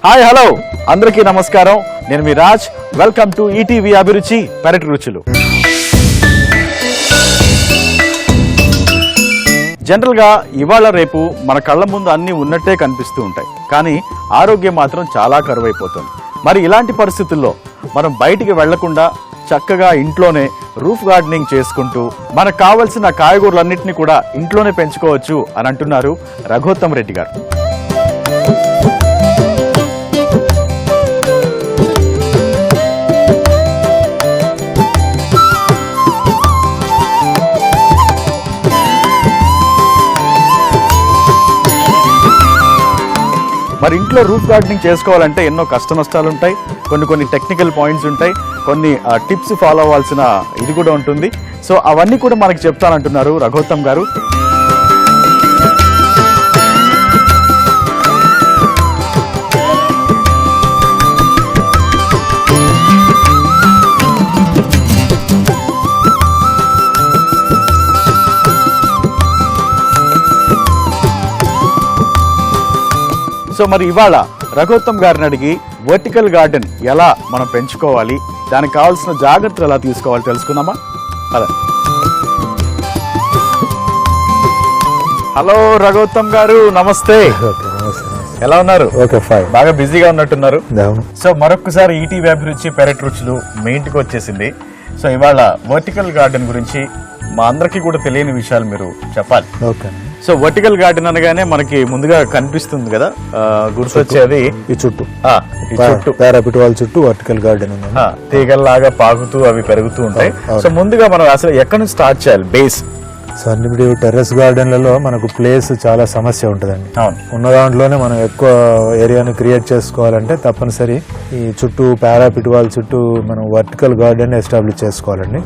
Hi hello అందరికీ నమస్కారం. నేను మీ రాజ్. వెల్కమ్ టు ఈటీవీ అభిరుచి పెరటి రుచులు. జనరల్గా ఇవాళ రేపు మన కళ్ళ ముందు అన్నీ ఉన్నట్టే కనిపిస్తూ ఉంటాయి, కానీ ఆరోగ్యం మాత్రం చాలా కరువైపోతుంది. మరి ఇలాంటి పరిస్థితుల్లో మనం బయటికి వెళ్లకుండా చక్కగా ఇంట్లోనే రూఫ్ గార్డెనింగ్ చేసుకుంటూ మనకు కావలసిన కాయగూరలన్నింటినీ కూడా ఇంట్లోనే పెంచుకోవచ్చు అని అంటున్నారు రఘోత్తమ్ రెడ్డి గారు. మరి ఇంట్లో రూఫ్ గార్డెనింగ్ చేసుకోవాలంటే ఎన్నో కష్ట నష్టాలు ఉంటాయి, కొన్ని టెక్నికల్ పాయింట్స్ ఉంటాయి, కొన్ని టిప్స్ ఫాలో అవ్వాల్సిన ఇది కూడా ఉంటుంది. సో అవన్నీ కూడా మనకి చెప్తానంటున్నారు రఘోత్తమ్ గారు. సో మరి ఇవాళ రఘోత్తమ్ గారిని అడిగి వర్టికల్ గార్డెన్ ఎలా మనం పెంచుకోవాలి, దానికి కావాల్సిన జాగ్రత్తలు ఎలా తీసుకోవాలి తెలుసుకుందామా? అలా. హలో రఘోత్తమ్ గారు, నమస్తే. ఎలా ఉన్నారు? బాగా బిజీగా ఉన్నట్టున్నారు. సో మరొకసారి ఈటీవీ అభిరుచి పెరటి రుచులు మీ ఇంటికి వచ్చేసింది. సో ఇవాళ వర్టికల్ గార్డెన్ గురించి మా అందరికీ కూడా తెలియని విషయాలు మీరు చెప్పాలి. సో వర్టికల్ గార్డెన్ అనగానే మనకి ముందుగా కనిపిస్తుంది కదా, గుర్తొచ్చేది ఈ చుట్టూ పారాపిట్ వాళ్ళ చుట్టూ వర్టికల్ గార్డెన్ ఉంది. తీగల్లాగా పాకుతూ అవి పెరుగుతూ ఉంటాయి. సో ముందుగా మనం అసలు ఎక్కడి నుంచి స్టార్ట్ చేయాలి బేస్? సో ఇప్పుడు టెర్రస్ గార్డెన్లలో మనకు ప్లేస్ చాలా సమస్య ఉంటుందండి. ఉన్న దాంట్లోనే మనం ఎక్కువ ఏరియాను క్రియేట్ చేసుకోవాలంటే తప్పనిసరి ఈ చుట్టూ పారాపిట్ వాళ్ళ చుట్టూ మనం వర్టికల్ గార్డెన్ ఎస్టాబ్లిష్ చేసుకోవాలండి.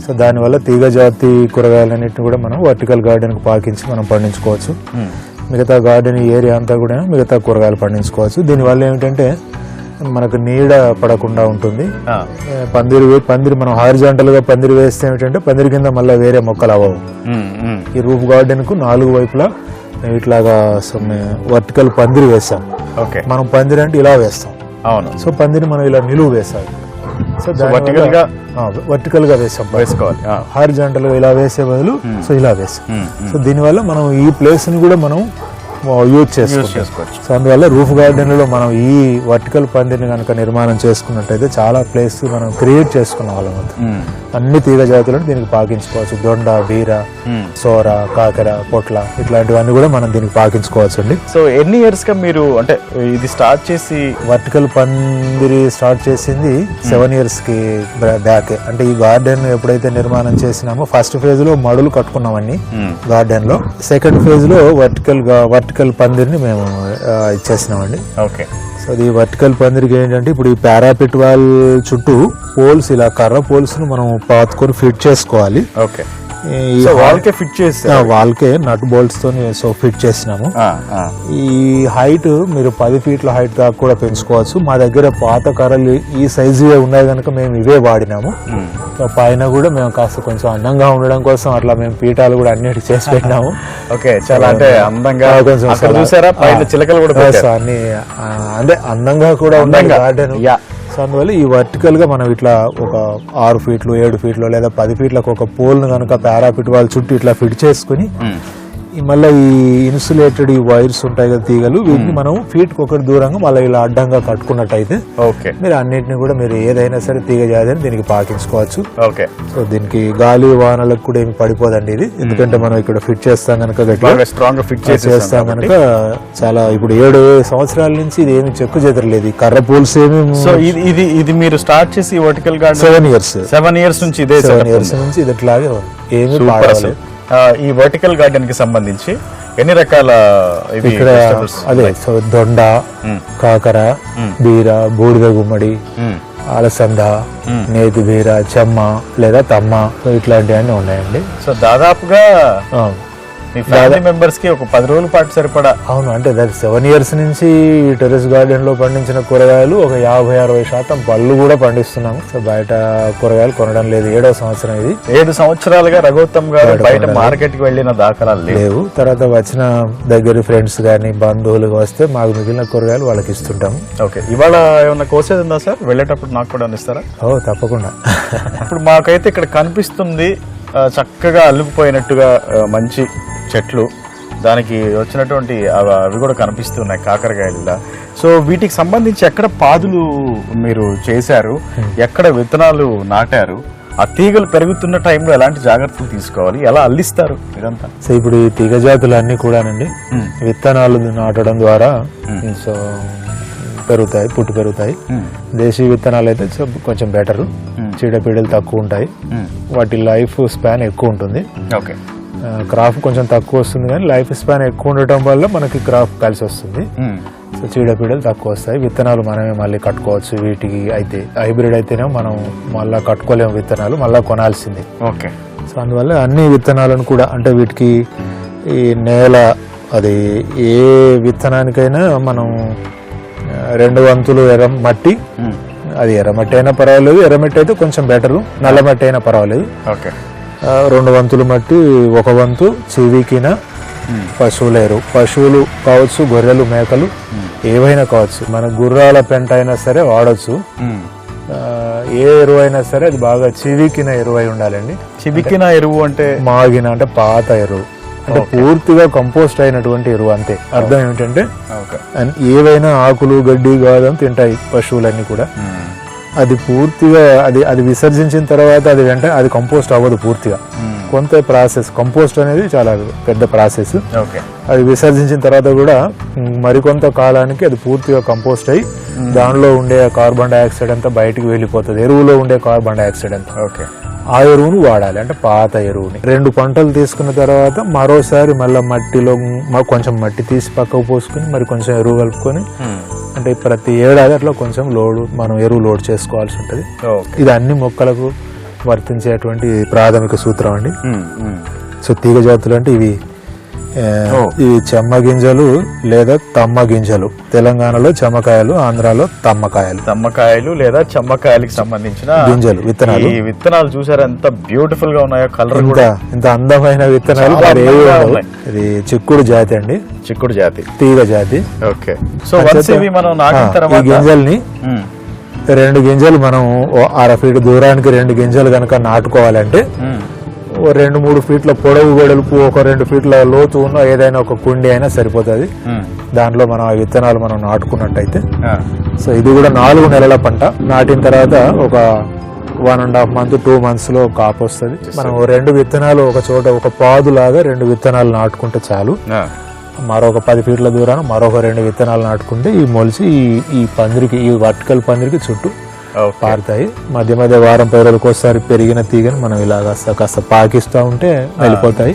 సో దానివల్ల తీగ జాతి కూరగాయలన్నిటిని కూడా మనం వర్టికల్ గార్డెన్కి పాకించి మనం పండించుకోవచ్చు. మిగతా గార్డెన్ ఏరియా అంతా కూడా మిగతా కూరగాయలు పండించుకోవచ్చు. దీనివల్ల ఏమిటంటే మనకు నీడ పడకుండా ఉంటుంది. పందిరి మనం హారిజాంటల్ గా పందిరి వేస్తే ఏమిటంటే పందిరి కింద మళ్ళీ వేరే మొక్కలు అవ్వవు. ఈ రూఫ్ గార్డెన్ కు 4 వైపులా ఇట్లాగా వర్టికల్ పందిరి వేస్తాం. మనం పందిరి అంటే ఇలా వేస్తాం. అవును. సో పందిరి మనం ఇలా నిలువు వేస్తాం. సో వర్టికల్ గా వేసుకోవాలి. హారిజాంటల్ గా ఇలా వేసే బదులు సో ఇలా వేస్తాం. సో దీనివల్ల మనం ఈ ప్లేస్ ని కూడా మనం యూజ్ చేసుకోవచ్చు. సో అందువల్ల రూఫ్ గార్డెన్ లో మనం ఈ వర్టికల్ పందిరిని కనుక నిర్మాణం చేసుకున్నట్టయితే చాలా ప్లేస్ మనం క్రియేట్ చేసుకున్న వాళ్ళం. అన్ని తీగ జాతులను దీనికి పాకించుకోవచ్చు. దొండ, బీర, సోర, కాకర, పొట్ల ఇట్లాంటివన్నీ కూడా మనం దీనికి పాకించుకోవచ్చు అండి. సో ఎన్ని ఇయర్స్ గా మీరు అంటే ఇది స్టార్ట్ చేసి? వర్టికల్ పందిరి స్టార్ట్ చేసింది 7 years కి బ్యాక్. అంటే ఈ గార్డెన్ ఎప్పుడైతే నిర్మాణం చేసినామో ఫస్ట్ ఫేజ్ లో మడులు కట్టుకున్నామని గార్డెన్ లో, సెకండ్ ఫేజ్ లో వర్టికల్ పందిరిని మేము ఇచ్చేసినామండి. ఓకే. సో ఈ వర్టికల్ పందిరికి ఏంటంటే ఇప్పుడు ఈ పారాపిట్ వాల్ చుట్టూ పోల్స్, ఇలా కర్ర పోల్స్ ను మనం పాతుకొని ఫిట్ చేసుకోవాలి. ఓకే. వాళ్ళకే ఫిట్ చేసి వాళ్ళకే నట్ బోల్ట్స్ తో ఫిట్ చేసినాము. ఈ హైట్ మీరు 10 feet హైట్ దాకా కూడా పెంచుకోవచ్చు. మా దగ్గర పాత కర్రలు ఈ సైజు ఉన్నాయి కనుక మేము ఇవే వాడినాము. పైన కూడా మేము కాస్త కొంచెం అందంగా ఉండడం కోసం అట్లా మేము పీఠాలు కూడా అన్నిటి చేసి పెట్టినాము. ఓకే. చాలా అంటే అందంగా చిలకలు కూడా అన్ని అంటే అందంగా కూడా ఉన్నాయి గార్డెన్. సో అందువల్ల ఈ వర్టికల్ గా మనం ఇట్లా ఒక 6 feet 7 feet లేదా 10 feet ఒక పోల్ ను కనుక పారాపిట్ వాళ్ళ చుట్టూ ఇట్లా ఫిట్ చేసుకుని మళ్ళీ ఈ ఇన్సులేటెడ్ ఈ వైర్స్ ఉంటాయి కదా తీగలు, వీటిని మనం ఫీట్ ఒకటి దూరంగా మళ్ళీ ఇలా అడ్డంగా కట్టుకున్నట్టయితే మీరు అన్నిటిని కూడా మీరు ఏదైనా సరే తీగ జాతిని దీనికి పాకించుకోవచ్చు. ఓకే. సో దీనికి గాలి వానలకు కూడా ఏమి పడిపోదండి ఇది, ఎందుకంటే మనం ఇక్కడ ఫిట్ చేస్తాం కనుక స్ట్రాంగ్ గా ఫిట్ చేస్తాం కనుక చాలా ఇప్పుడు 7 సంవత్సరాల నుంచి ఇది ఏమి చెక్కు చెదరలేదు. ఈ కర్ర పోల్స్ ఏమి. సో ఇది మీరు స్టార్ట్ చేసి వర్టికల్ గార్డెన్ 7 years నుంచి ఇదే 7 years నుంచి ఇది ఇట్లాగే ఏమి పాడలేదు. ఈ వర్టికల్ గార్డెన్ కి సంబంధించి ఎన్ని రకాల ఇక్కడ అదే దొండ, కాకర, బీర, బూడిద గుమ్మడి, అలసంద, నేతి బీర, చెమ్మ లేదా తమ్మ ఇట్లాంటివన్నీ ఉన్నాయండి. సో దాదాపుగా మీ ఫ్యామిలీ మెంబర్స్ కి ఒక 10 రోజుల పాటు సరిపడా. అవును, అంటే దాని 7 years నుంచి ఈ టెర్రస్ గార్డెన్ లో పండించిన కూరగాయలు ఒక 50-60% పళ్ళు కూడా పండిస్తున్నాము. సో బయట కూరగాయలు కొనడం లేదు. 7వ సంవత్సరం ఇది. 7 సంవత్సరాలుగా రఘుత్తం గారు బయట మార్కెట్ కి వెళ్ళిన దాఖలాలు లేవు. తర్వాత వచ్చిన దగ్గర ఫ్రెండ్స్ గానీ బంధువులు వస్తే మాకు మిగిలిన కూరగాయలు వాళ్ళకి ఇస్తుంటాము. ఓకే, ఇవాళ ఏమన్నా కోసేది ఉందా సార్? వెళ్ళేటప్పుడు నాకు కూడా ఇస్తారా? ఓ తప్పకుండా. ఇప్పుడు మాకైతే ఇక్కడ కనిపిస్తుంది చక్కగా అల్లుకుపోయినట్టుగా మంచి చెట్లు, దానికి వచ్చినటువంటి అవి కూడా కనిపిస్తున్నాయి కాకరకాయలు. సో వీటికి సంబంధించి ఎక్కడ పాదులు మీరు చేశారు, ఎక్కడ విత్తనాలు నాటారు, ఆ తీగలు పెరుగుతున్న టైంలో ఎలాంటి జాగ్రత్తలు తీసుకోవాలి, ఎలా అల్లిస్తారు ఇదంతా? సో ఇప్పుడు ఈ తీగ జాతులు అన్ని కూడానండి విత్తనాలు నాటడం ద్వారా సో పెరుగుతాయి, పుట్టు పెరుగుతాయి. దేశీ విత్తనాలు అయితే కొంచెం బెటర్, చీడపీడలు తక్కువ ఉంటాయి, వాటి లైఫ్ స్పాన్ ఎక్కువ ఉంటుంది. ఓకే, క్రాప్ కొంచెం తక్కువ వస్తుంది కానీ లైఫ్ స్పాన్ ఎక్కువ ఉండటం వల్ల మనకి క్రాప్ కలిసి వస్తుంది. సో చీడపీడలు తక్కువ వస్తాయి. విత్తనాలు మనమే మళ్ళీ కట్టుకోవచ్చు. వీటికి అయితే హైబ్రిడ్ అయితేనే మనం మళ్ళీ కట్టుకోలేము, విత్తనాలు మళ్ళీ కొనాల్సింది. ఓకే, సో అందువల్ల అన్ని విత్తనాలను కూడా అంటే వీటికి ఈ నేల అది ఏ విత్తనానికైనా మనం 2 వంతులు ఎర్ర మట్టి, అది ఎర్రమట్టి అయినా పర్వాలేదు, ఎర్రమట్టి అయితే కొంచెం బెటరు, నల్లమట్టి అయినా పర్వాలేదు. ఓకే, 2 వంతులు మట్టి, 1 వంతు చీవికిన పశువుల ఎరువు. పశువులు కావచ్చు, గొర్రెలు, మేకలు ఏవైనా కావచ్చు. మన గుర్రాల పెంట అయినా సరే వాడచ్చు. ఏ ఎరువు అయినా సరే అది బాగా చివికిన ఎరువు అయి ఉండాలండి. చివికిన ఎరువు అంటే మాగిన అంటే పాత ఎరువు, అంటే పూర్తిగా కంపోస్ట్ అయినటువంటి ఎరువు. అంతే అర్థం ఏమిటంటే ఏవైనా ఆకులు గడ్డి గాదం తింటాయి పశువులన్నీ కూడా. అది పూర్తిగా అది విసర్జించిన తర్వాత అది కంపోస్ట్ అవ్వదు పూర్తిగా. కొంత ప్రాసెస్, కంపోస్ట్ అనేది చాలా పెద్ద ప్రాసెస్. అది విసర్జించిన తర్వాత కూడా మరికొంత కాలానికి అది పూర్తిగా కంపోస్ట్ అయ్యి దానిలో ఉండే కార్బన్ డైఆక్సైడ్ అంతా బయటికి వెళ్ళిపోతుంది, ఎరువులో ఉండే కార్బన్ డైఆక్సైడ్ అంతా. ఆ ఎరువును వాడాలి, అంటే పాత ఎరువుని. 2 పంటలు తీసుకున్న తర్వాత మరోసారి మళ్ళీ మట్టిలో కొంచెం మట్టి తీసి పక్కకు పోసుకుని మరి కొంచెం ఎరువు కలుపుకొని, అంటే ప్రతి ఏడాది అట్లా కొంచెం మనం ఎరువు లోడ్ చేసుకోవాల్సి ఉంటుంది. ఇది అన్ని మొక్కలకు వర్తించేటువంటి ప్రాథమిక సూత్రం అండి. సో తీగ జాతులు అంటే ఇవి చెమ్మ గింజలు లేదా తమ్మ గింజలు. తెలంగాణలో చెమ్మకాయలు, ఆంధ్రాలో తమ్మకాయలు లేదా చెమ్మకాయలకు సంబంధించిన గింజలు, విత్తనాలు. ఈ విత్తనాలు చూసారా ఎంత బ్యూటిఫుల్ గా ఉన్నాయో, కలర్ ఇంత అందమైన విత్తనాలు. ఇది చిక్కుడు జాతి అండి, చిక్కుడు జాతి, తీగ జాతి. ఓకే, సో మనం నాటిన తర్వాత ఈ గింజల్ని 2 గింజలు మనం 1/2 ఫీట్ దూరానికి 2 గింజలు కనుక నాటుకోవాలంటే 2-3 ఫీట్ల పొడవు వెడల్పు, 2 ఫీట్ల లోతు ఉన్న ఏదైనా ఒక కుండి అయినా సరిపోతుంది. దాంట్లో మనం ఆ విత్తనాలు మనం నాటుకున్నట్టయితే. సో ఇది కూడా 4 నెలల పంట. నాటిన తర్వాత ఒక 1.5 month 2 months లో కాపు వస్తుంది. మనం 2 విత్తనాలు ఒక చోట ఒక పాదులాగా 2 విత్తనాలు నాటుకుంటే చాలు. మరొక 10 ఫీట్ల దూరాన మరొక 2 విత్తనాలు నాటుకుంటే ఈ మొలిచి ఈ పందిరికి, ఈ వర్టికల్ పందిరికి చుట్టూ పారుతాయి. మధ్య మధ్య వారం 10 రోజులకు ఒకసారి పెరిగిన తీగని మనం ఇలా కాస్త పాకిస్తూ ఉంటే వెళ్ళిపోతాయి.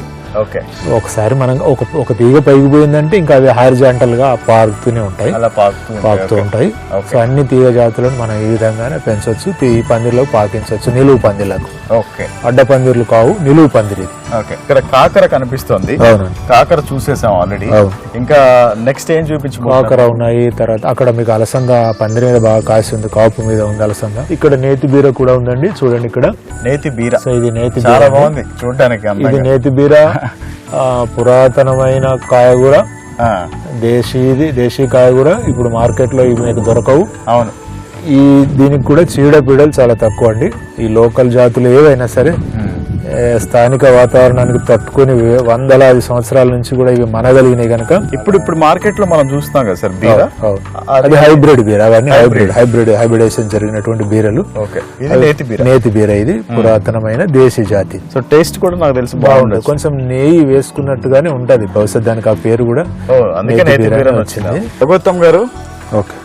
ఒకసారి మనం ఒక తీగ పైకి పోయిందంటే ఇంకా అవి హారిజాంటల్ గా పారుతూనే ఉంటాయి, పాకుతూ ఉంటాయి. సో అన్ని తీగ జాతులను మనం ఈ విధంగానే పెంచవచ్చు. ఈ పందిర్లకు పాకించవచ్చు, నిలువు పందిర్లకు. అడ్డ పందిర్లు కావు, నిలువు పందిరి. ఇక్కడ కాకర కనిపిస్తుంది. కాకర చూసేసాం ఆల్రెడీ. ఇంకా నెక్స్ట్ ఏం చూపించు? కాకర ఉన్నాయి. తర్వాత అక్కడ మీకు అలసంద పందిరి మీద బాగా కాసి ఉంది, కాపు మీద ఉంది అలసంద. ఇక్కడ నేతి బీర కూడా ఉందండి, చూడండి ఇక్కడ నేతి బీర. సో ఇది నేతి చాలా బాగుంది చూడడానికి. ఇది నేతి బీర, పురాతనమైన కాయ కూడా, దేశీ కాయ కూడా. ఇప్పుడు మార్కెట్ లో ఇవి మీకు దొరకవు. అవును. దీనికి కూడా చీడపీడలు చాలా తక్కువ అండి. ఈ లోకల్ జాతులు ఏవైనా సరే స్థానిక వాతావరణానికి తట్టుకుని వందలాది సంవత్సరాల నుంచి కూడా ఇవి మనగలిగినాయి కనుక ఇప్పుడు మార్కెట్ లో మనం చూస్తాం కదా సార్ బీర. అది హైబ్రిడ్ బీర, అవన్నీ హైబ్రిడేషన్ జరిగినటువంటి బీరలు. నేతి బీర ఇది పురాతనమైన దేశీ జాతి. సో టేస్ట్ కూడా నాకు తెలిసి బాగుండదు, కొంచెం నెయ్యి వేసుకున్నట్టుగానే ఉంటది బహుశా, దానికి ఆ పేరు కూడా వచ్చింది. ప్రభుత్వం గారు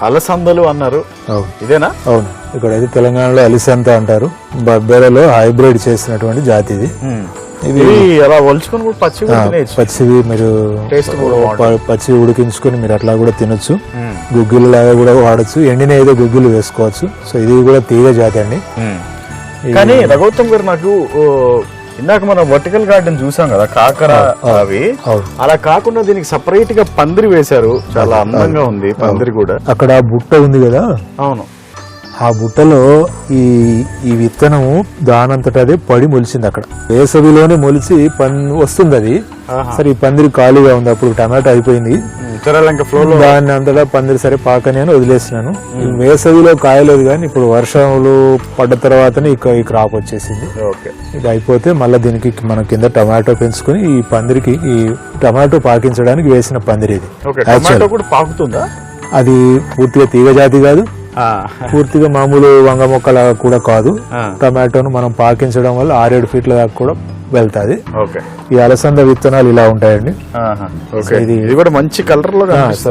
అలసందలు అన్నారు, ఇదేనా? అవును, ఇక్కడ అయితే తెలంగాణలో అలిసంత అంటారు. బొబ్బెరలో హైబ్రిడ్ చేసినటువంటి జాతి ఇది. ఇవి అలా ఒలుచుకొని పచ్చివి మీరు పచ్చి ఉడికించుకొని మీరు అట్లా కూడా తినొచ్చు. గుగ్గిలు లాగా కూడా వాడచ్చు, ఎండిన ఏదో గుగ్గిలు వేసుకోవచ్చు. సో ఇది కూడా తీగ జాతి అండి. కానీ రఘుత్తం గారు నాకు ఇందాక మనం వర్టికల్ గార్డెన్ చూసాం కదా, కాకర అవి, అలా కాకుండా దీనికి సపరేట్ గా పందిరి వేశారు, చాలా అందంగా ఉంది పందిరి కూడా. అక్కడ బుట్ట ఉంది కదా, అవును, ఆ బుట్టలో ఈ విత్తనము దానంతట అదే పడి మొలిచింది. అక్కడ వేసవిలోనే మొలిచి వస్తుంది అది. సరే ఈ పందిరి ఖాళీగా ఉంది, అప్పుడు టమాటో అయిపోయింది, దాన్ని అంతటా పందిరి సరే పాకని అని వదిలేసినాను. వేసవిలో కాయలేదు కానీ ఇప్పుడు వర్షాలు పడ్డ తర్వాతనే ఈ క్రాప్ వచ్చేసింది. ఇది అయిపోతే మళ్ళీ దీనికి మనం కింద టమాటో పెంచుకుని ఈ పందిరికి ఈ టమాటో పాకించడానికి వేసిన పందిరి ఇది. పాకుతుందా? అది పూర్తిగా తీగ జాతి కాదు, పూర్తిగా మామూలు వంగ మొక్కల కూడా కాదు. టమాటోను మనం పాకించడం వల్ల 6-7 ఫీట్ల దాకా కూడా వెళ్తాది. ఈ అలసంద విత్తనాలు ఇలా ఉంటాయండి. ఇది కూడా మంచి కలర్ లో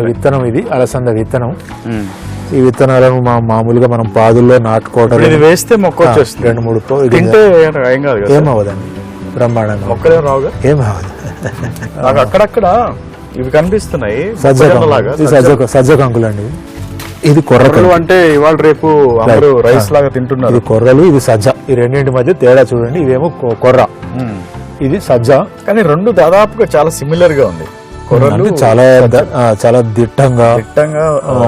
విత్తనం, ఇది అలసంద విత్తనం. ఈ విత్తనాలను మామూలుగా మనం పాదుల్లో నాటుకోవడం, వేస్తే మొక్క వచ్చేస్తుంది. 2-3 ఏమవదండి, బ్రహ్మాండంగా మొక్కలే రావుగా, ఏమవదు. నాకు అక్కడక్కడ ఇవి కనిపిస్తున్నాయి, సజ్జ కంకులు అండి. ఇది కొర్రలు అంటే ఇవాళ రేపు అందరూ రైస్ లాగా తింటున్నారు. ఇది కొర్రలు, ఇది సజ్జ. ఈ రెండింటి మధ్య తేడా చూడండి. ఇదేమో కొర్ర, ఇది సజ్జ. కానీ రెండు దాదాపుగా చాలా సిమిలర్ గా ఉంది. కొర్రలు చాలా దిట్టంగా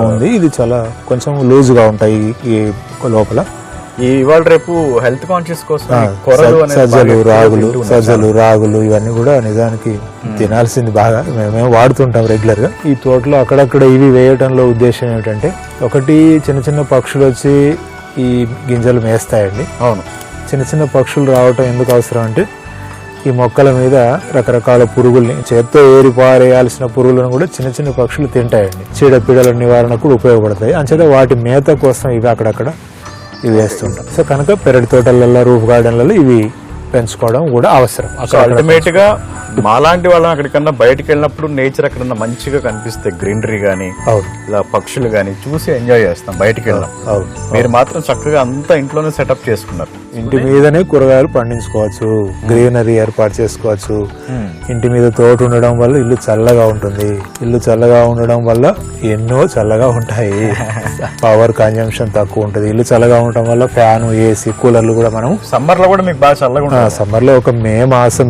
ఉంది, ఇది చాలా కొంచెం లూజ్ గా ఉంటాయి ఈ లోపల. ఇవాళ రేపు హెల్త్ కాన్షియస్ కోసం సజ్జలు రాగులు ఇవన్నీ కూడా నిజానికి తినాల్సింది బాగా. మేము వాడుతుంటాం రెగ్యులర్ గా. ఈ తోటలో అక్కడక్కడ ఇవి వేయటంలో ఉద్దేశం ఏమిటంటే, ఒకటి చిన్న చిన్న పక్షులు వచ్చి ఈ గింజలు మేస్తాయండి. అవును, చిన్న చిన్న పక్షులు రావటం ఎందుకు అవసరం అంటే, ఈ మొక్కల మీద రకరకాల పురుగుల్ని, చేత్తో ఏరి పారేయాల్సిన పురుగులను కూడా చిన్న చిన్న పక్షులు తింటాయండి. చీడపీడల నివారణకు ఉపయోగపడతాయి. అంచేత వాటి మేత కోసం ఇవి అక్కడక్కడ ఇవి వేస్తుంటాం. సో కనుక పెరటి తోటలలో, రూఫ్ గార్డెన్లలో ఇవి పెంచుకోవడం కూడా అవసరం. అల్టిమేట్ గా మాలాంటి వాళ్ళం అక్కడికన్నా బయటకు వెళ్ళినప్పుడు నేచర్ అక్కడ మంచిగా కనిపిస్తాయి, గ్రీనరీ గానీ ఇలా పక్షులు గానీ చూసి ఎంజాయ్ చేస్తాం బయటకు వెళ్ళాం. మీరు మాత్రం చక్కగా అంతా ఇంట్లోనే సెటప్ చేసుకున్నారు. ఇంటి మీదనే కూరగాయలు పండించుకోవచ్చు, గ్రీనరీ ఏర్పాటు చేసుకోవచ్చు. ఇంటి మీద తోట ఉండడం వల్ల ఇల్లు చల్లగా ఉంటుంది. ఇల్లు చల్లగా ఉండడం వల్ల ఎన్నో చల్లగా ఉంటాయి. పవర్ కన్జంప్షన్ తక్కువ ఉంటుంది. ఇల్లు చల్లగా ఉండటం వల్ల ఫ్యాన్, ఏసీ, కూలర్లు కూడా మనం సమ్మర్ లో కూడా మీకు బాగా చల్లగా ఉంటుంది. సమ్మర్ లో ఒక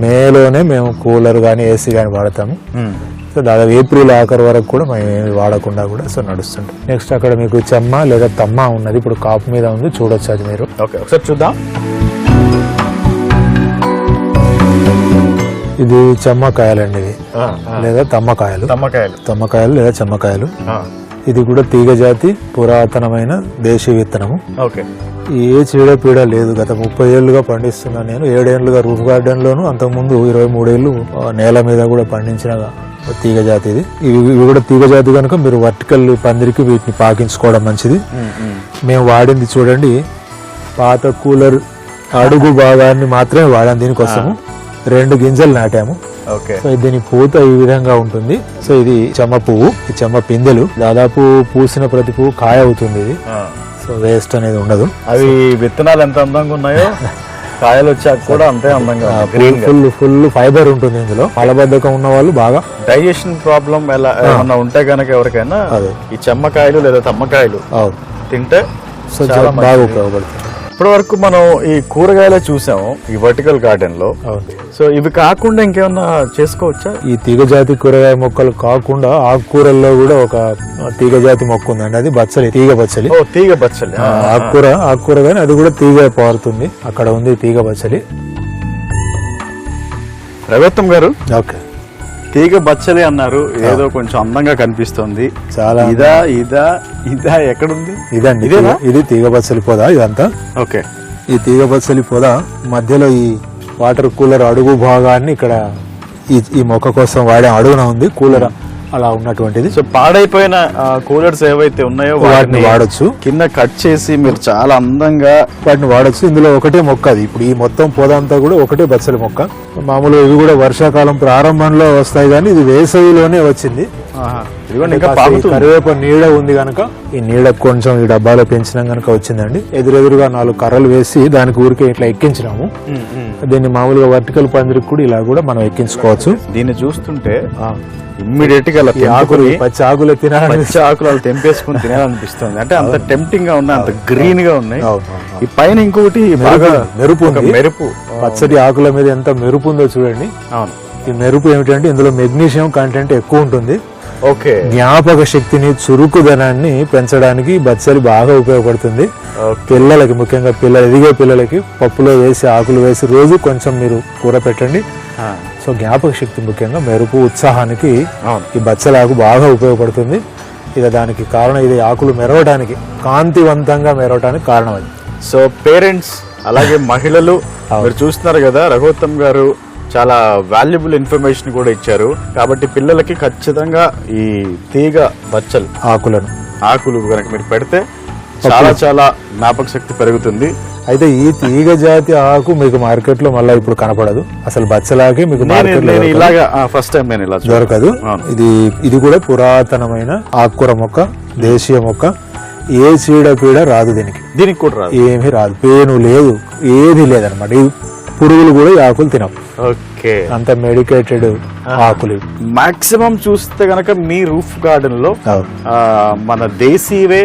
మేలోనే మేము కూలర్ గానీ ఏసీ గానీ వాడతాము. సో దాదాపు ఏప్రిల్ ఆఖరి వరకు కూడా మేము ఏమి వాడకుండా కూడా సో నడుస్తుంటాం. నెక్స్ట్ అక్కడ మీకు చెమ్మ లేదా తమ్మ ఉన్నది, ఇప్పుడు కాపు మీద ఉంది, చూడొచ్చు అది మీరు. ఒకసారి చూద్దాం. ఇది చెమ్మకాయలండి, ఇవి లేదా తమ్మకాయలు లేదా చెమ్మకాయలు. ఇది కూడా తీగ జాతి, పురాతనమైన దేశీ విత్తనము. ఏ చీడపీడ లేదు. గత 30 ఏళ్లుగా పండిస్తున్నాను నేను. 7 ఏళ్లుగా రూఫ్ గార్డెన్ లోను, అంతకుముందు 23 ఏళ్లు నేల మీద కూడా పండించిన తీగ జాతి ఇది. ఇవి కూడా తీగ జాతి కనుక మీరు వర్టికల్ పందిరికి వీటిని పాకించుకోవడం మంచిది. మేము వాడింది చూడండి, పాత కూలర్ అడుగు భాగాన్ని మాత్రమే వాడాము దీనికోసము. 2 గింజలు నాటాము. సో దీని పూత ఈ విధంగా ఉంటుంది. సో ఇది చెమ్మ పువ్వు, ఈ చెమ్మ పిందెలు. దాదాపు పూసిన ప్రతి పువ్వు కాయ అవుతుంది ఇది. సో వేస్ట్ అనేది ఉండదు. అవి విత్తనాలు ఎంత అందంగా ఉన్నాయో కాయలు వచ్చాక కూడా అంతే అందంగా, ఫుల్ ఫైబర్ ఉంటుంది ఇందులో. మలబద్ధకం ఉన్న వాళ్ళు, బాగా డైజెషన్ ప్రాబ్లం ఎలా ఏమన్నా ఉంటే గనక ఎవరికైనా ఈ చెమ్మకాయలు లేదా తమ్మకాయలు తింటే చాలా బాగా ఉపయోగపడుతుంది. ఇప్పటి వరకు మనం ఈ కూరగాయలే చూసాము ఈ వర్టికల్ గార్డెన్ లో. సో ఇవి కాకుండా ఇంకేమన్నా చేసుకోవచ్చా? ఈ తీగ జాతి కూరగాయ మొక్కలు కాకుండా ఆకుకూరల్లో కూడా ఒక తీగ జాతి మొక్క ఉందండి, అది బచ్చలి, తీగ బచ్చలి. తీగ బచ్చలి ఆకుకూర కానీ అది కూడా తీగ పారుతుంది. అక్కడ ఉంది తీగ బచ్చలి. రవిత్తం గారు, ఓకే, తీగ బచ్చలి అన్నారు, ఏదో కొంచెం అందంగా కనిపిస్తుంది. చాలా ఇదా ఎక్కడుంది? ఇదండి, ఇది తీగ బచ్చలి పొద. ఇదంతా ఓకే. ఈ తీగ బచ్చలి పొద మధ్యలో ఈ వాటర్ కూలర్ అడుగు భాగాన్ని ఇక్కడ ఈ మొక్క కోసం వాడే అడుగున ఉంది కూలర్ అలా ఉన్నటువంటిది. సో పాడైపోయిన కూలర్స్ ఏవైతే ఉన్నాయో వాటిని వాడచ్చు. కింద కట్ చేసి మీరు చాలా అందంగా వాటిని వాడచ్చు. ఇందులో ఒకటే మొక్క అది. ఇప్పుడు ఈ మొత్తం పొద అంతా కూడా ఒకటే బచ్చలి మొక్క. మామూలుగా ఇవి కూడా వర్షాకాలం ప్రారంభంలో వస్తాయి, కానీ ఇది వేసవిలోనే వచ్చింది. ఇదిగోండి ఇంకా కాస్త ఈ పాకుతుంది. కరివేప నీడ ఉంది కనుక ఈ నీడ కొంచెం ఈ డబ్బాలో పెంచినాం కనుక వచ్చిందండి. ఎదురెదురుగా 4 కర్రలు వేసి దానికి ఊరికే ఇట్లా ఎక్కించినాము. దీన్ని మామూలుగా వర్టికల్ పందిరికి కూడా ఇలా కూడా మనం ఎక్కించుకోవచ్చు. దీన్ని చూస్తుంటే ఇమ్మీడియట్ గా ఆకులు పచ్చి ఆకులు తినాలని పచ్చి ఆకులు అలా తెంపేసుకుని తినాలనిపిస్తుంది. అంటే అంత టెంప్టింగ్ గా ఉన్నాయి, అంత గ్రీన్ గా ఉన్నాయి. ఈ పైన ఇంకొకటి బాగా మెరుపు ఉంది. మెరుపు పచ్చడి ఆకుల మీద ఎంత మెరుపు ఉందో చూడండి. అవును, ఈ మెరుపు ఏమిటంటే ఇందులో మెగ్నీషియం కంటెంట్ ఎక్కువ ఉంటుంది. ఓకే. జ్ఞాపక శక్తిని, చురుకుదనాన్ని పెంచడానికి బచ్చలి బాగా ఉపయోగపడుతుంది. పిల్లలకి, ముఖ్యంగా ఎదిగే పిల్లలకి పప్పులో వేసి ఆకులు వేసి రోజు కొంచెం మీరు కూర పెట్టండి. సో జ్ఞాపక శక్తి, ముఖ్యంగా మెరుపు, ఉత్సాహానికి ఈ బచ్చలి ఆకు బాగా ఉపయోగపడుతుంది. ఇక దానికి కారణం ఇది ఆకులు మెరవడానికి, కాంతివంతంగా మెరవడానికి కారణం అది. సో పేరెంట్స్ అలాగే మహిళలు మీరు చూస్తున్నారు కదా, రఘుత్తమ్ గారు చాలా వాల్యుబుల్ ఇన్ఫర్మేషన్ కూడా ఇచ్చారు. కాబట్టి పిల్లలకి ఖచ్చితంగా ఈ తీగ బచ్చలు ఆకులు కనుక మీరు పెడితే చాలా చాలా జ్ఞాపక శక్తి పెరుగుతుంది. అయితే ఈ తీగ జాతి ఆకు మీకు మార్కెట్ లో మళ్ళీ ఇప్పుడు కనపడదు. అసలు బచ్చలాకి మీకు మార్కెట్ లో ఫస్ట్ టైం నేను ఇలా దొరకదు. ఇది కూడా పురాతనమైన ఆకుకూర మొక్క, దేశీయ మొక్క. ఏ చీడ రాదు దీనికి కూడా రాదు, ఏమీ రాదు, పేను లేదు, ఏది లేదనమాట. ఈ పురుగులు కూడా ఈ ఆకులు తినవు. ఓకే, అంత మెడికేటెడ్ ఆకులు. మాక్సిమం చూస్తే గనక మీ రూఫ్ గార్డెన్ లో మన దేశీవే,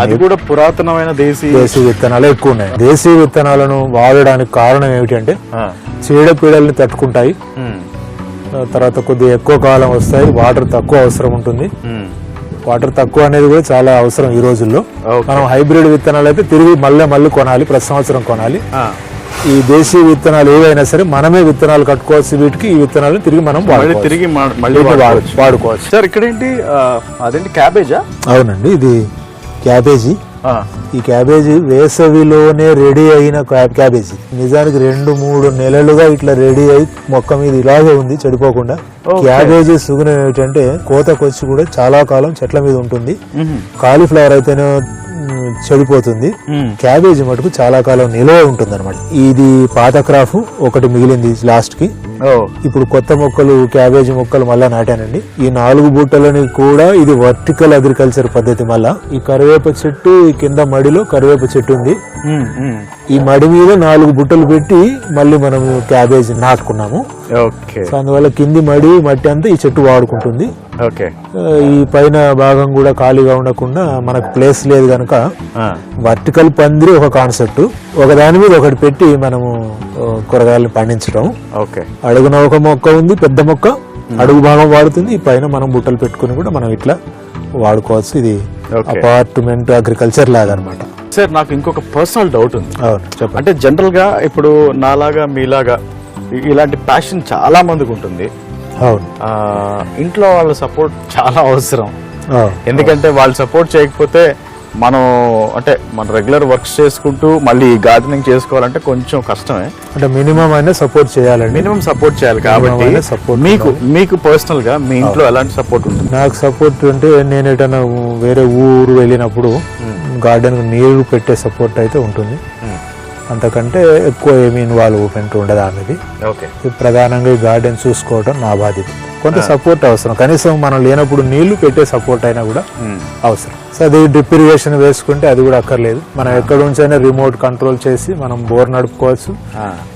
అది కూడా పురాతనమైన దేశీ విత్తనాలు ఎక్కువ ఉన్నాయి. దేశీ విత్తనాలను వాడడానికి కారణం ఏమిటంటే చీడపీడల్ని తట్టుకుంటాయి, తర్వాత కొద్దిగా ఎక్కువ కాలం వస్తాయి, వాటర్ తక్కువ అవసరం ఉంటుంది. వాటర్ తక్కువ అనేది కూడా చాలా అవసరం ఈ రోజుల్లో. మనం హైబ్రిడ్ విత్తనాలు అయితే తిరిగి మళ్ళీ కొనాలి, ప్రతి సంవత్సరం కొనాలి. ఈ దేశీయ విత్తనాలు ఏవైనా సరే మనమే విత్తనాలు కట్టుకోవచ్చు. వీటికి ఈ విత్తనాలు తిరిగి మనం వాడుకోవచ్చు. సార్ ఇక్కడ ఏంటి, అదేంటి క్యాబేజా? అవునండి, ఇది క్యాబేజీ. ఈ క్యాబేజీ వేసవిలోనే రెడీ అయిన క్యాబేజీ. నిజానికి 2-3 నెలలుగా ఇట్లా రెడీ అయి మొక్క మీద ఇలాగే ఉంది, చెడిపోకుండా. క్యాబేజీ సుగుణం ఏమిటంటే కోతకొచ్చి కూడా చాలా కాలం చెట్ల మీద ఉంటుంది. కాలీఫ్లవర్ అయితేనే చెడిపోతుంది, క్యాబేజీ మటుకు చాలా కాలం నిల్వ ఉంటుంది అనమాట. ఇది పాత క్రాఫ్ ఒకటి మిగిలింది లాస్ట్ కి. ఇప్పుడు కొత్త మొక్కలు, క్యాబేజీ మొక్కలు మళ్ళా నాటానండి. ఈ 4 బుట్టలని కూడా ఇది వర్టికల్ అగ్రికల్చర్ పద్ధతి. మళ్ళా ఈ కరివేప చెట్టు, ఈ కింద మడిలో కరివేప చెట్టు ఉంది. ఈ మడి మీద 4 బుట్టలు పెట్టి మళ్ళీ మనం క్యాబేజీ నాటుకున్నాము. అందువల్ల కింది మట్టి అంతా ఈ చెట్టు వాడుకుంటుంది. ఈ పైన భాగం కూడా ఖాళీగా ఉండకుండా మనకు ప్లేస్ లేదు కనుక వర్టికల్ పందిరి ఒక కాన్సెప్ట్, ఒక దాని మీద ఒకటి పెట్టి మనము కూరగాయలు పండించడం. అడుగున ఒక మొక్క ఉంది, పెద్ద మొక్క, అడుగు భాగం వాడుతుంది. ఈ పైన మనం బుట్టలు పెట్టుకుని కూడా మనం ఇట్లా వాడుకోవచ్చు. ఇది అపార్ట్మెంట్ అగ్రికల్చర్ లాగా అనమాట. సార్, నాకు ఇంకొక పర్సనల్ డౌట్ ఉంది. అంటే జనరల్ గా ఇప్పుడు నాలాగా మీలాగా ఇలాంటి ప్యాషన్ చాలా మందికి ఉంటుంది. ఇంట్లో వాళ్ళ సపోర్ట్ చాలా అవసరం. ఎందుకంటే వాళ్ళు సపోర్ట్ చేయకపోతే మనం రెగ్యులర్ వర్క్స్ చేసుకుంటూ మళ్ళీ గార్డెనింగ్ చేసుకోవాలంటే కొంచెం కష్టమే. అంటే మినిమం అయినా సపోర్ట్ చేయాలండి, మినిమం సపోర్ట్ చేయాలి. కాబట్టి మీకు పర్సనల్ గా మీ ఇంట్లో ఎలాంటి సపోర్ట్ ఉంటుంది? నాకు సపోర్ట్ అంటే నేను ఎటన్నా వేరే ఊరు వెళ్ళినప్పుడు గార్డెన్ నీరు పెట్టే సపోర్ట్ అయితే ఉంటుంది. అంతకంటే ఎక్కువ ఏమి ఇన్వాల్వ్మెంట్ ఉండదు అనేది. ప్రధానంగా ఈ గార్డెన్ చూసుకోవడం నా బాధ్యత. కొంత సపోర్ట్ అవసరం, కనీసం మనం లేనప్పుడు నీళ్లు పెట్టే సపోర్ట్ అయినా కూడా అవసరం. సో అది డ్రిప్ ఇరిగేషన్ వేసుకుంటే అది కూడా అక్కర్లేదు. మనం ఎక్కడ నుంచైనా రిమోట్ కంట్రోల్ చేసి మనం బోర్ నడుపుకోవచ్చు,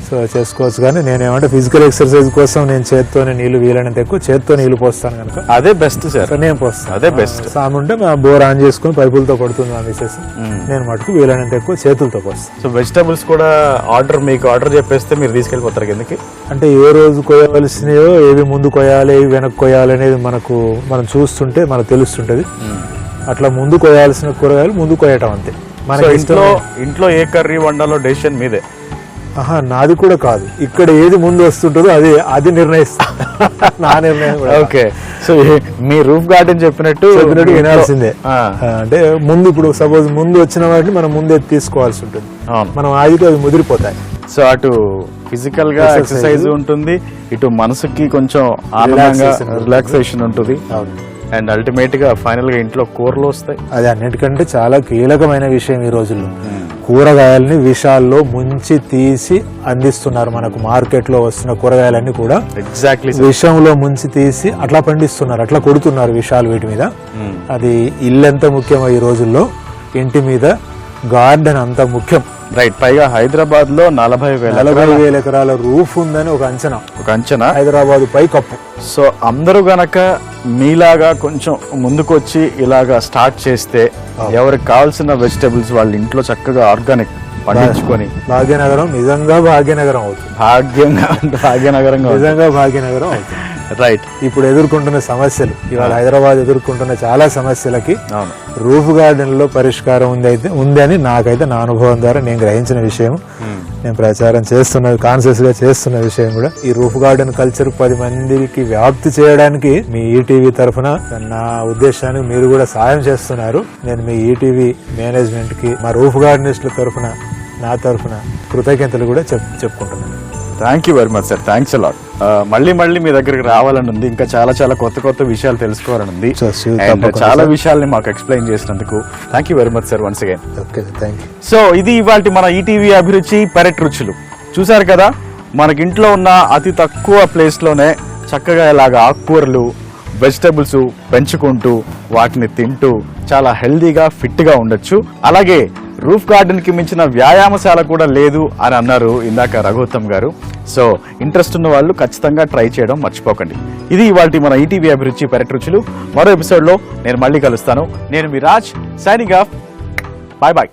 సో చేసుకోవచ్చు. కానీ నేనేమంటే ఫిజికల్ ఎక్సర్సైజ్ కోసం నేను చేత్తోనే నీళ్లు వీలైనంత ఎక్కువ చేత్తో నీళ్లు పోస్తాను కనుక అదే బెస్ట్ సార్. నేను పోస్తాను, అదే బెస్ట్. సామ్ ఉంటే మా బోర్ ఆన్ చేసుకుని పైపులతో కొడుతుంది అనేసి నేను మటుకు వీలైనంత ఎక్కువ చేతులతో పోస్తాను. సో వెజిటబుల్స్ కూడా మీకు ఆర్డర్ చెప్పేస్తే మీరు తీసుకెళ్ళిపోతారు కిందకి? అంటే ఏ రోజు కొయ్యవలసినయో, ఏవి ముందు కొయ్యాలి, ఏవి వెనక్కి కొయ్యాలి అనేది మనం చూస్తుంటే మనకు తెలుస్తుంటది. అట్లా ముందు కొయ్యాల్సిన కూరగాయలు ముందు కొయ్యటం అంతే. మన ఇంట్లో ఏ కర్రీ వండాలో డెసిషన్ మీదే? నాది కూడా కాదు. ఇక్కడ ఏది ముందు వస్తుంటుందో అది నిర్ణయిస్తా, నా నిర్ణయం. ఓకే. సో మీ రూఫ్ గార్డెన్ చెప్పినట్టు వినాల్సిందే. అంటే ముందు ఇప్పుడు సపోజ్ ముందు వచ్చిన వాటిని మనం ముందే తీసుకోవాల్సి ఉంటుంది. మనం ఆగితే అవి ముదిరిపోతాయి. సో అటు ఫిజికల్ గా ఎక్సర్సైజ్ ఉంటుంది, ఇటు మనసుకి కొంచెం ఆనందంగా రిలాక్సేషన్ ఉంటుంది. అండ్ అల్టిమేట్ గా ఫైనల్ గా ఇంట్లో కూరలు వస్తాయి. అది అన్నిటికంటే చాలా కీలకమైన విషయం ఈ రోజుల్లో. కూరగాయలని విషాల్లో ముంచి తీసి అందిస్తున్నారు. మనకు మార్కెట్ లో వస్తున్న కూరగాయలన్నీ కూడా ఎగ్జాక్ట్లీ విషంలో ముంచి తీసి అట్లా పండిస్తున్నారు, అట్లా కొడుతున్నారు విషాలు వీటి మీద. అది ఇల్లు ఎంత ముఖ్యమో ఈ రోజుల్లో ఇంటి మీద గార్డెన్ అంత ముఖ్యం. రైట్. పైగా హైదరాబాద్ లో 40,000 ఎకరాల రూఫ్ ఉందని ఒక అంచనా. హైదరాబాద్ పై కప్పు. సో అందరూ గనక మీలాగా కొంచెం ముందుకొచ్చి ఇలాగా స్టార్ట్ చేస్తే ఎవరికి కావాల్సిన వెజిటబుల్స్ వాళ్ళ ఇంట్లో చక్కగా ఆర్గానిక్ పండించుకొని భాగ్యనగరం నిజంగా భాగ్యనగరం అవుతుంది. నిజంగా భాగ్యనగరం అవుతుంది. రైట్. ఇప్పుడు ఎదుర్కొంటున్న సమస్యలు, ఇవాళ హైదరాబాద్ ఎదుర్కొంటున్న చాలా సమస్యలకి రూఫ్ గార్డెన్ లో పరిష్కారం ఉందని నాకైతే నా అనుభవం ద్వారా నేను గ్రహించిన విషయం, నేను ప్రచారం చేస్తున్న కాన్షియస్ గా చేస్తున్న విషయం కూడా. ఈ రూఫ్ గార్డెన్ కల్చర్ 10 మందికి వ్యాప్తి చేయడానికి మీ ఈటీవీ తరఫున నా ఉద్దేశానికి మీరు కూడా సాయం చేస్తున్నారు. నేను మీ ఈటీవీ మేనేజ్మెంట్ కి మా రూఫ్ గార్డెనిస్టుల తరఫున నా తరఫున కృతజ్ఞతలు కూడా చెప్పుకుంటున్నాను. Thank you very much sir. Thanks a lot. మళ్ళీ మీ దగ్గరికి రావాలని ఉంది. ఇంకా చాలా చాలా కొత్త విషయాలు తెలుసుకోవాలని ఉంది. అండ్ చాలా విషయాల్ని మాకు ఎక్స్ప్లెయిన్ చేసినందుకు thank you very much sir once again. So ఇది ఇవాళ మన ఈటీవీ అభిరుచి పెరట్ రుచులు. చూసారు కదా, మనకి ఇంట్లో ఉన్న అతి తక్కువ ప్లేస్ లోనే చక్కగా ఇలాగ ఆకుకూరలు వెజిటబుల్స్ పెంచుకుంటూ వాటిని తింటూ చాలా హెల్దీగా ఫిట్ గా ఉండొచ్చు. అలాగే రూఫ్ గార్డెన్ కి మించిన వ్యాయామశాల కూడా లేదు అని అన్నారు ఇందాక రఘుత్తమ్ గారు. సో ఇంట్రెస్ట్ ఉన్న వాళ్ళు ఖచ్చితంగా ట్రై చేయడం మర్చిపోకండి. ఇది ఇవాల్టి మన ఈటీవీ అభిరుచి పెరట్ రుచులు. మరో ఎపిసోడ్ లో నేను మళ్ళీ కలుస్తాను. నేను మీ Raj, signing off. Bye bye.